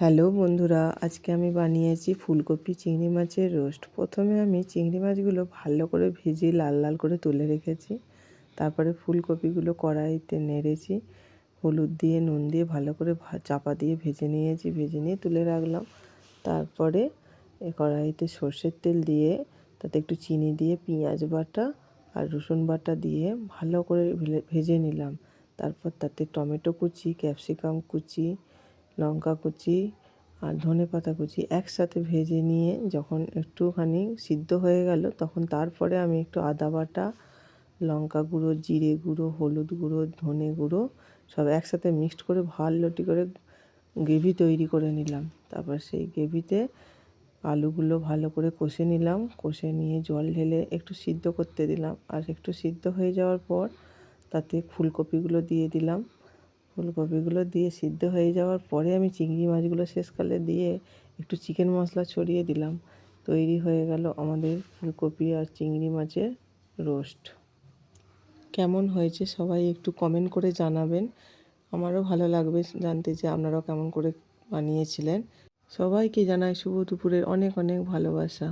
Hello বন্ধুরা, আজকে আমি বানিয়েছি ফুলকপি চিংড়ি মাছের রোস্ট। প্রথমে আমি চিংড়ি মাছগুলো ভালো করে ভেজে লাল লাল করে তুলে রেখেছি। তারপরে ফুলকপিগুলো কড়াইতে নেড়েছি, হলুদ দিয়ে নুন দিয়ে ভালো করে চাপা দিয়ে ভেজে নিয়েছি, ভেজে নিয়ে তুলে রাখলাম। তারপরে কড়াইতে সর্ষের তেল দিয়ে তাতে একটু চিনি দিয়ে পেঁয়াজ বাটা আর রসুন বাটা দিয়ে ভালো করে ভেজে নিলাম। তারপর তাতে টমেটো কুচি, ক্যাপসিকাম কুচি, লঙ্কা কুচি আর ধনেপাতা কুচি একসাথে ভেজে নিয়ে যখন একটুখানি সিদ্ধ হয়ে গেল, তখন তারপরে আমি একটু আদা বাটা, লঙ্কা গুঁড়ো, জিরে গুঁড়ো, হলুদ গুঁড়ো, ধনে গুঁড়ো সব একসাথে মিক্সড করে ভালোটি করে গ্রেভি তৈরি করে নিলাম। তারপর সেই গ্রেভিতে আলুগুলো ভালো করে কষে নিলাম, কষে নিয়ে জল ঢেলে একটু সিদ্ধ করতে দিলাম। আর একটু সিদ্ধ হয়ে যাওয়ার পর তাতে ফুলকপিগুলো দিয়ে দিলাম। ফুলকপিগুলো দিয়ে সিদ্ধ হয়ে যাওয়ার পরে আমি চিংড়ি মাছগুলো শেষকালে দিয়ে একটু চিকেন মশলা ছড়িয়ে দিলাম। তৈরি হয়ে গেল আমাদের ফুলকপি আর চিংড়ি মাছের রোস্ট। কেমন হয়েছে সবাই একটু কমেন্ট করে জানাবেন। আমারও ভালো লাগবে জানতে যে আপনারাও কেমন করে বানিয়েছিলেন। সবাইকে জানাই শুভ দুপুরের অনেক অনেক ভালোবাসা।